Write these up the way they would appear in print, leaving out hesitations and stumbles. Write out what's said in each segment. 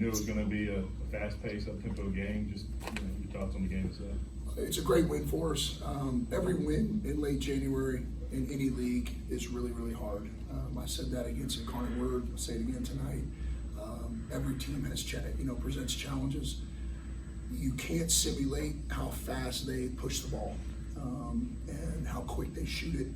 knew it was going to be a fast-paced, up-tempo game. Just your thoughts on the game itself. It's a great win for us. Every win in late January in any league is really, really hard. I said that against Incarnate Word. I'll say it again tonight. Every team has, presents challenges. You can't simulate how fast they push the ball and how quick they shoot it.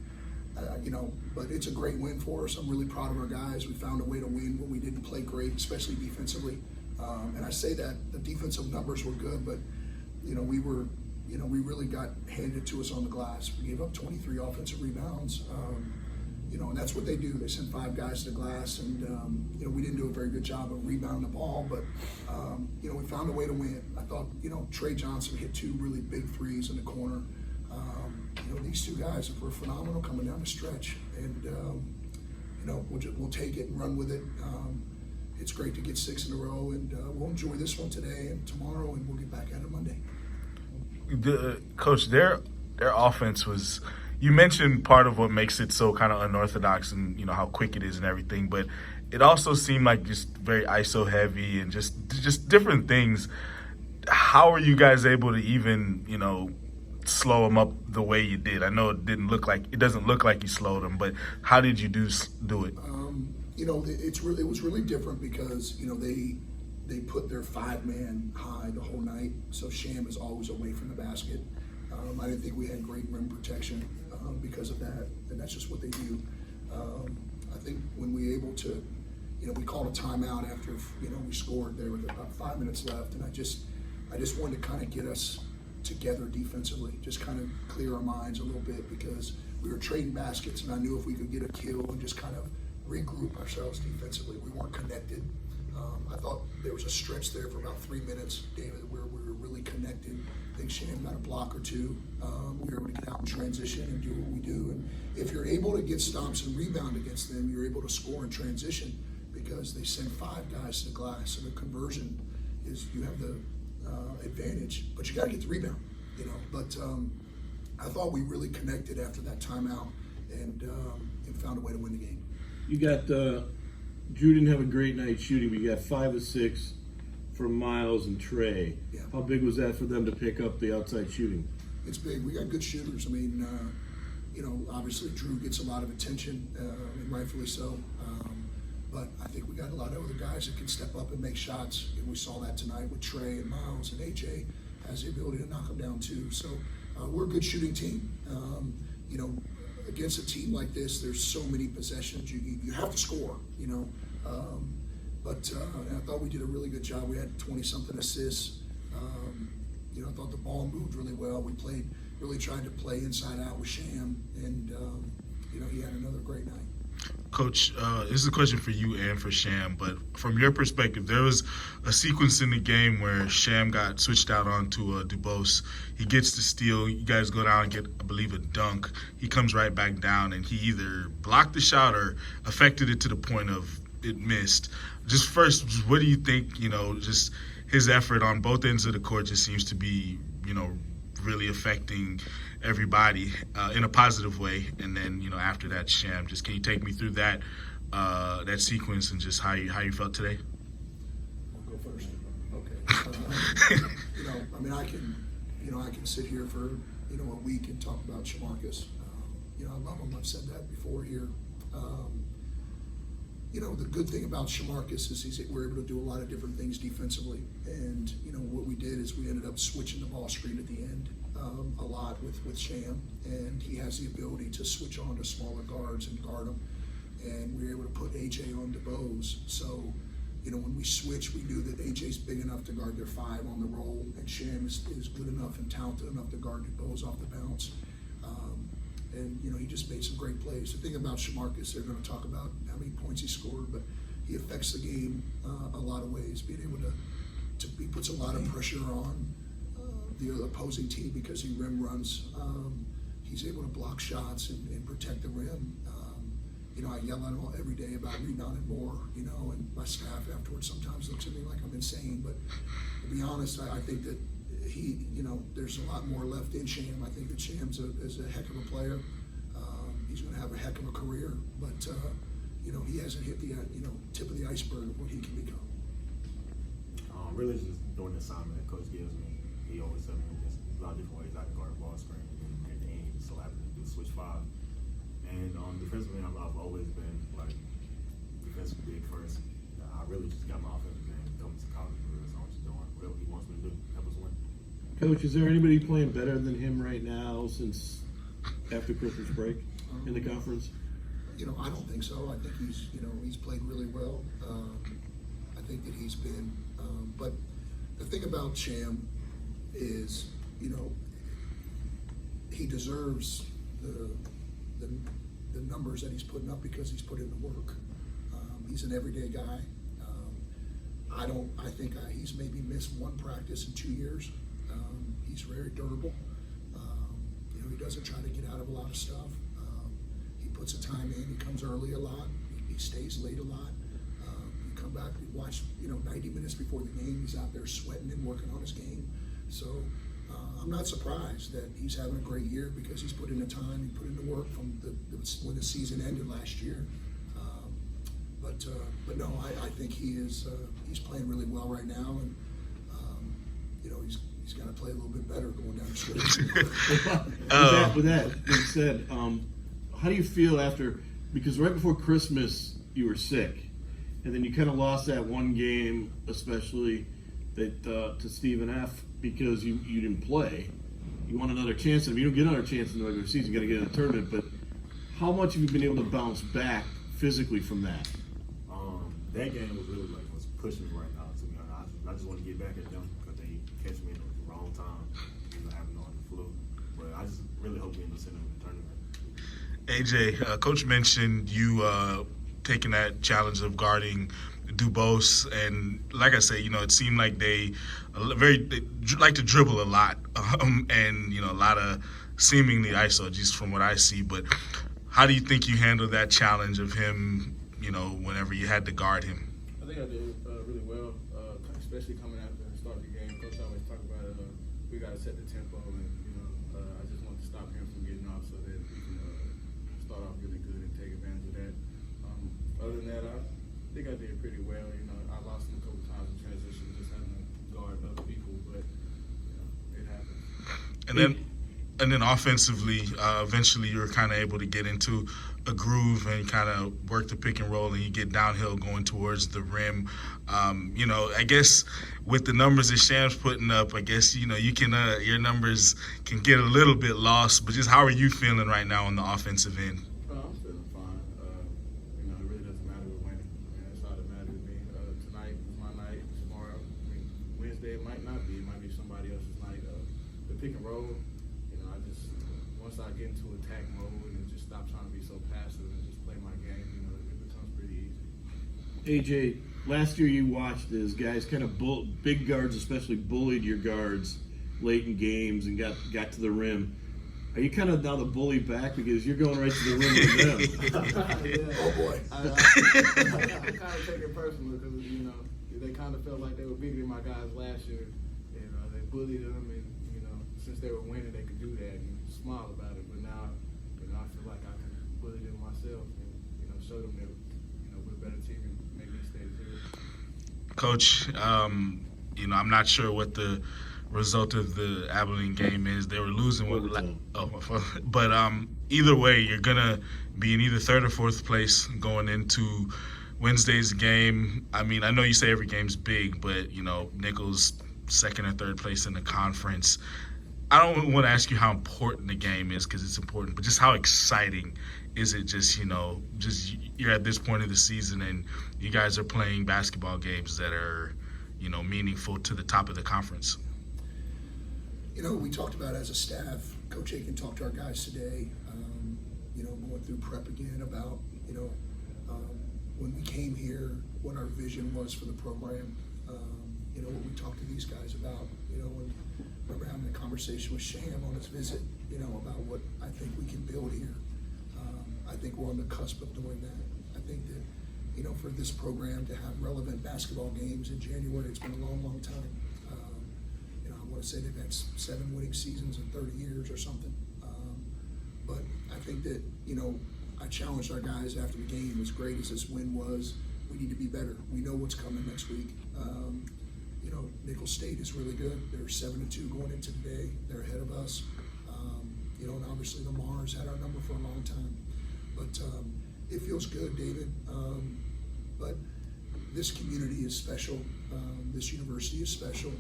But it's a great win for us. I'm really proud of our guys. We found a way to win when we didn't play great, especially defensively. And I say that the defensive numbers were good, but we really got handed to us on the glass. We gave up 23 offensive rebounds. And that's what they do. They send 5 guys to the glass, and we didn't do a very good job of rebounding the ball, but we found a way to win. I thought Trey Johnson hit 2 really big threes in the corner. These 2 guys were phenomenal coming down the stretch, and we'll take it and run with it. It's great to get 6 in a row, and we'll enjoy this one today and tomorrow, and we'll get back at it Monday. Coach, their offense was. You mentioned part of what makes it so kind of unorthodox and, how quick it is and everything, but it also seemed like just very ISO heavy and just different things. How are you guys able to even, slow them up the way you did? I know it doesn't look like you slowed them, but how did you do it? It was really different because, they put their 5-man high the whole night, so Sham is always away from the basket. I didn't think we had great rim protection because of that, and that's just what they do. I think when we were able to, we called a timeout after, we scored there with about 5 minutes left, and I just wanted to kind of get us together defensively, just kind of clear our minds a little bit because we were trading baskets, and I knew if we could get a kill and just kind of regroup ourselves defensively, we weren't connected. I thought there was a stretch there for about 3 minutes, David, where we were really connected. I think Sham got a block or 2. We were able to get out in transition and do what we do. And if you're able to get stops and rebound against them, you're able to score in transition because they send 5 guys to the glass. So the conversion is you have the advantage, but you got to get the rebound. But I thought we really connected after that timeout and found a way to win the game. You got Drew didn't have a great night shooting, but you got 5 of 6 from Miles and Trey. Yeah. How big was that for them to pick up the outside shooting? It's big. We got good shooters. I mean, obviously Drew gets a lot of attention, and rightfully so. But I think we got a lot of other guys that can step up and make shots. And we saw that tonight with Trey and Miles, and A.J. has the ability to knock them down too. So we're a good shooting team. Against a team like this, there's so many possessions. You have to score, But I thought we did a really good job. We had 20-something assists. I thought the ball moved really well. We really tried to play inside out with Sham, and he had another great night. Coach, this is a question for you and for Sham, but from your perspective, there was a sequence in the game where Sham got switched out onto Dubose. He gets the steal. You guys go down and get, I believe, a dunk. He comes right back down, and he either blocked the shot or affected it to the point of it missed. Just first, what do you think, just his effort on both ends of the court just seems to be, really affecting everybody in a positive way. And then, after that, Sham, just can you take me through that that sequence and just how you felt today? I'll go first. Okay. I can sit here for a week and talk about Sha'markus. I love him. I've said that before here. The good thing about Sha'markus is we're able to do a lot of different things defensively. And, what we did is we ended up switching the ball screen at the end a lot with Sham. And he has the ability to switch on to smaller guards and guard them. And we were able to put A.J. on DeBose. So, when we switched, we knew that A.J.'s big enough to guard their 5 on the roll. And Sham is good enough and talented enough to guard DeBose off the bounce. And, he just made some great plays. The thing about Sha'markus, they're going to talk about how many points he scored, but he affects the game a lot of ways. Being able he puts a lot of pressure on the opposing team because he rim runs. He's able to block shots and protect the rim. I yell at him every day about rebounding more, and my staff afterwards sometimes looks at me like I'm insane. But to be honest, I think that there's a lot more left in Sham. I think that Sham's is a heck of a player. He's going to have a heck of a career, but he hasn't hit the tip of the iceberg of what he can become. really just doing the assignment that coach gives me. He always tells me there's a lot of different ways I can guard a ball screen, and at the end, so happen to do switch 5. And defensively, I've always been like defensive big first. I really just got my offensive game coming to college. That's all I'm just doing. Whatever he wants me to do, help us win. Coach, is there anybody playing better than him right now since after Christmas break in the conference? I don't think so. I think he's played really well. I think that he's been, but the thing about Sham is, he deserves the numbers that he's putting up because he's put in the work. He's an everyday guy. I think he's maybe missed one practice in 2 years. He's very durable. He doesn't try to get out of a lot of stuff. He puts the time in. He comes early a lot. He stays late a lot. You come back, you watch, 90 minutes before the game, he's out there sweating and working on his game. So I'm not surprised that he's having a great year because he's put in the time, he put in the work from when the season ended last year. But no, I think he's playing really well right now, and he's got to play a little bit better going down the stretch. With that being said, how do you feel after? Because right before Christmas you were sick, and then you kind of lost that one game, especially that to Stephen F. because you didn't play. You want another chance, and if you don't get another chance in the regular season, you got to get in the tournament. But how much have you been able to bounce back physically from that? That game was pushing me right now. To be honest, I just want to get back at them because they catch me at the wrong time, having on the flu. But I just really hope we end up sending them to the tournament. AJ, Coach mentioned you taking that challenge of guarding Dubose, and like I say, it seemed like they like to dribble a lot, and a lot of seemingly ISO, just from what I see. But how do you think you handled that challenge of him? Whenever you had to guard him. I think I did really well, especially coming after the start of the game. Coach always talk about we got to set the tempo, and I just want to stop him from getting off so that we can start off really good and take advantage of that. Other than that, I think I did pretty well. I lost him a couple times in transition, just having to guard other people, but it happens. And then offensively, eventually you were kind of able to get into a groove and kind of work the pick and roll, and you get downhill going towards the rim. I guess with the numbers that Sham's putting up, I guess you can your numbers can get a little bit lost. But just how are you feeling right now on the offensive end? I'm feeling fine. It really doesn't matter with winning. That's all that matters to me. Tonight is my night. Tomorrow, Wednesday it might not be. It might be somebody else's night. The pick and roll. Once I get into attack mode and just stop trying to be so passive and just play my game, it becomes pretty easy. AJ, last year you watched as guys kind of big guards especially bullied your guards late in games and got to the rim. Are you kind of now the bully back because you're going right to the rim with them? Yeah. Oh boy. I kind of take it personally because they kind of felt like they were bigger than my guys last year, and they bullied them, and since they were winning they could do that and smile about it. But now, I feel like I can bully them myself and show them that we're a better team and make these stays here. Coach, I'm not sure what the result of the Abilene game is. They were losing but either way, you're gonna be in either third or fourth place going into Wednesday's game. I know you say every game's big, but Nicholls second or third place in the conference. I don't want to ask you how important the game is because it's important, but just how exciting is it? Just you're at this point of the season and you guys are playing basketball games that are, meaningful to the top of the conference. We talked about as a staff, Coach Aiken talked to our guys today, going through prep again about, when we came here, what our vision was for the program. What we talked to these guys about, remember having a conversation with Sham on his visit, about what I think we can build here. I think we're on the cusp of doing that. I think that, for this program to have relevant basketball games in January, it's been a long, long time. I want to say they've had 7 winning seasons in 30 years or something. But I think that, I challenged our guys after the game, as great as this win was, we need to be better. We know what's coming next week. Nickel State is really good. They're 7-2 going into today. They're ahead of us. And obviously the Mars had our number for a long time. But it feels good, David. But this community is special. This university is special.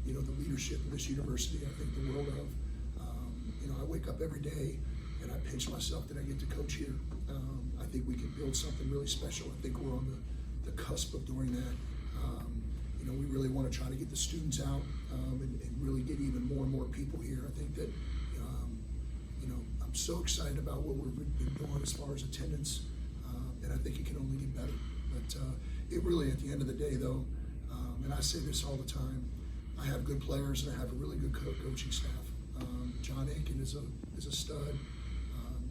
The leadership of this university, I think the world of. I wake up every day and I pinch myself that I get to coach here. I think we can build something really special. I think we're on the cusp of doing that. We really want to try to get the students out and really get even more and more people here. I think that, I'm so excited about what we've been doing as far as attendance, and I think it can only get better. But it really, at the end of the day, though, and I say this all the time, I have good players and I have a really good coaching staff. John Aiken is a stud.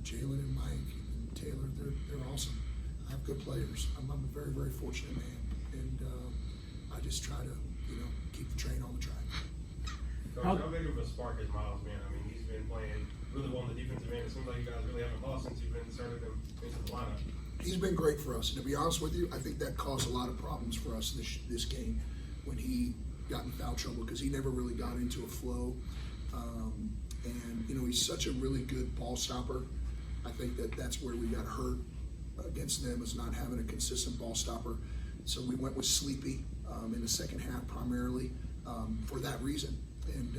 Jalen and Mike and Taylor, they're awesome. I have good players. I'm a very, very fortunate man, and I just try to, keep the train on the track. Coach, how big of a spark is Miles been? I mean, he's been playing really well on the defensive end. It seems like you guys really haven't lost since you've been inserted him into the lineup. He's been great for us, and to be honest with you, I think that caused a lot of problems for us this game when he got in foul trouble because he never really got into a flow. And he's such a really good ball stopper. I think that's where we got hurt against them, is not having a consistent ball stopper. So we went with Sleepy in the second half primarily for that reason. And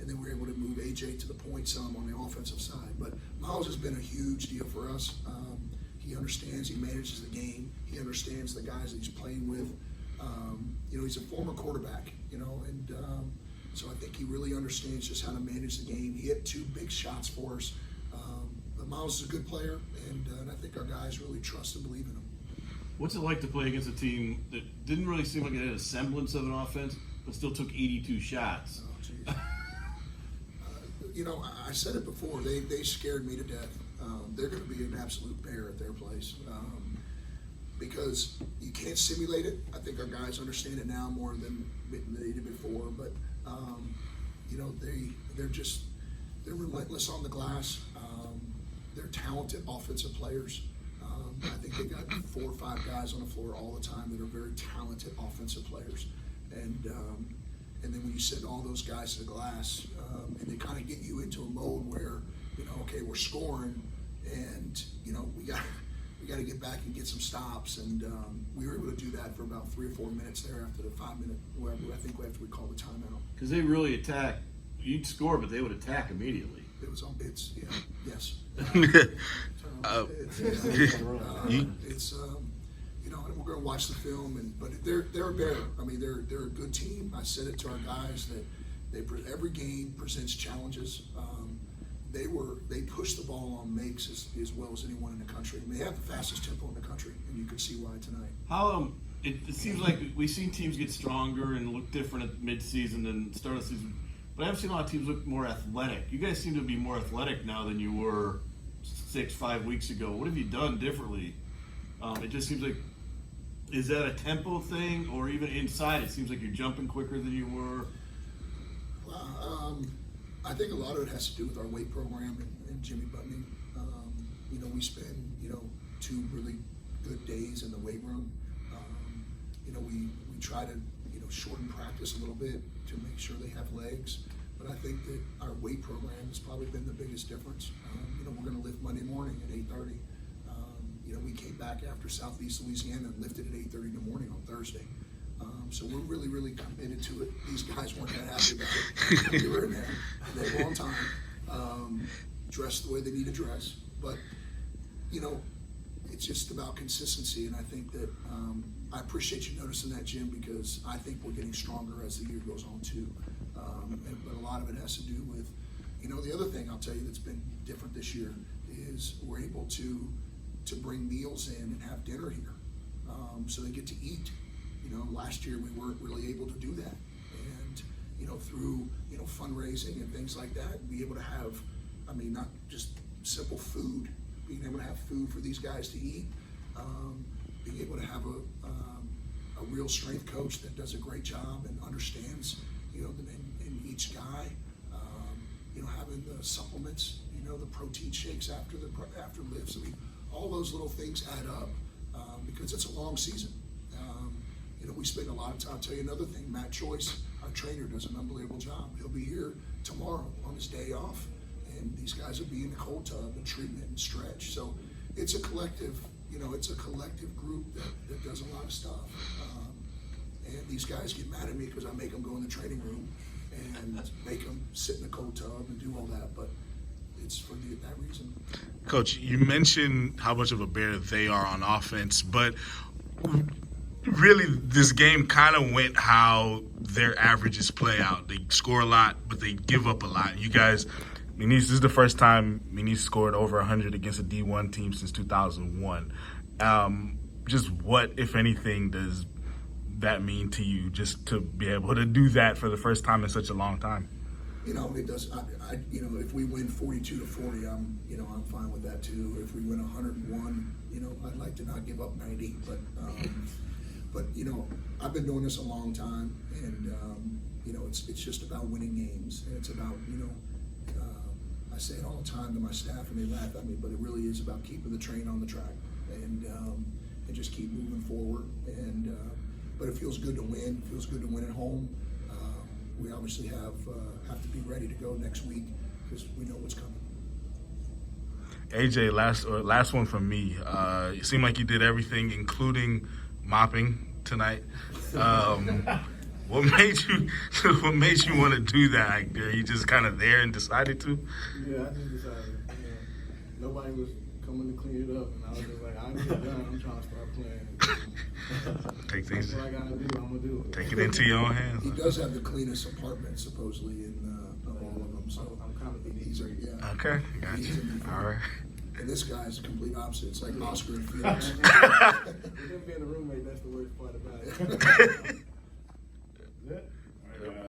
then we were able to move A.J. to the point some on the offensive side. But Miles has been a huge deal for us. He understands, he manages the game, he understands the guys that he's playing with. He's a former quarterback, and so I think he really understands just how to manage the game. He hit 2 big shots for us. But Miles is a good player, and I think our guys really trust and believe in him. What's it like to play against a team that didn't really seem like it had a semblance of an offense, but still took 82 shots? Oh, geez. I said it before. They scared me to death. They're going to be an absolute bear at their place because you can't simulate it. I think our guys understand it now more than they did before. But they're relentless on the glass. They're talented offensive players. I think they got 4 or 5 guys on the floor all the time that are very talented offensive players. And then when you send all those guys to the glass, and they kind of get you into a mode where, okay, we're scoring, and we got to get back and get some stops. And we were able to do that for about 3 or 4 minutes there after the 5-minute, whatever I think after we called the timeout. Because they really attack. You'd score, but they would attack immediately. It was on bits, yeah, yes. We're going to watch the film, but they're a bear. I mean, they're a good team. I said it to our guys that every game presents challenges. They push the ball on makes as well as anyone in the country. And they have the fastest tempo in the country, and you can see why tonight. How it seems like we've seen teams get stronger and look different at mid-season than start of the season. But I haven't seen a lot of teams look more athletic. You guys seem to be more athletic now than you were 6-5 weeks ago. What have you done differently? It just seems like, is that a tempo thing, or even inside it seems like you're jumping quicker than you were? I think a lot of it has to do with our weight program and Jimmy Butney. We spend 2 really good days in the weight room. We try to shorten practice a little bit to make sure they have legs. But I think that our weight program has probably been the biggest difference. We're going to lift Monday morning at 8:30. We came back after Southeast Louisiana and lifted at 8:30 in the morning on Thursday. So we're really, really committed to it. These guys weren't that happy about it. They were in there. They were on time, dressed the way they need to dress. But, it's just about consistency. And I think that I appreciate you noticing that, Jim, because I think we're getting stronger as the year goes on, too. But a lot of it has to do with, the other thing I'll tell you that's been different this year is we're able to bring meals in and have dinner here. So they get to eat. Last year we weren't really able to do that. And, through, fundraising and things like that, be able to have, not just simple food, being able to have food for these guys to eat, being able to have a real strength coach that does a great job and understands, in each guy, having the supplements, the protein shakes after lifts. All those little things add up because it's a long season. we spend a lot of time. I'll tell you another thing, Matt Choice, our trainer, does an unbelievable job. He'll be here tomorrow on his day off, and these guys will be in the cold tub and treatment and stretch. So it's a collective, it's a collective group that does a lot of stuff. And these guys get mad at me because I make them go in the training room and make them sit in the cold tub and do all that, but it's for that reason. Coach, you mentioned how much of a bear they are on offense, but really this game kind of went how their averages play out. They score a lot, but they give up a lot. You guys, McNeese, this is the first time McNeese scored over 100 against a D1 team since 2001. Just what, if anything, does that mean to you, just to be able to do that for the first time in such a long time? It does. If we win 42-40, I'm fine with that too. If we win 101, I'd like to not give up 90. But I've been doing this a long time, and it's just about winning games, and it's about I say it all the time to my staff, and they laugh at me, but it really is about keeping the train on the track and just keep moving forward. But it feels good to win. It feels good to win at home. We obviously have to be ready to go next week because we know what's coming. AJ, last one from me. It seemed like you did everything, including mopping tonight. What made you want to do that? Are you just kind of there and decided to? Yeah, I just decided. Nobody was coming to clean it up, and I was just like, I'm just done. I'm trying to start playing. Take things. That's what I gotta do. I'm gonna do it. Take it into your own hands. He does have the cleanest apartment supposedly of all of them. So I'm kind of he's yeah. Okay, gotcha. All right. And this guy's the complete opposite. It's like Oscar and Felix. With him being a roommate, that's the worst part about it.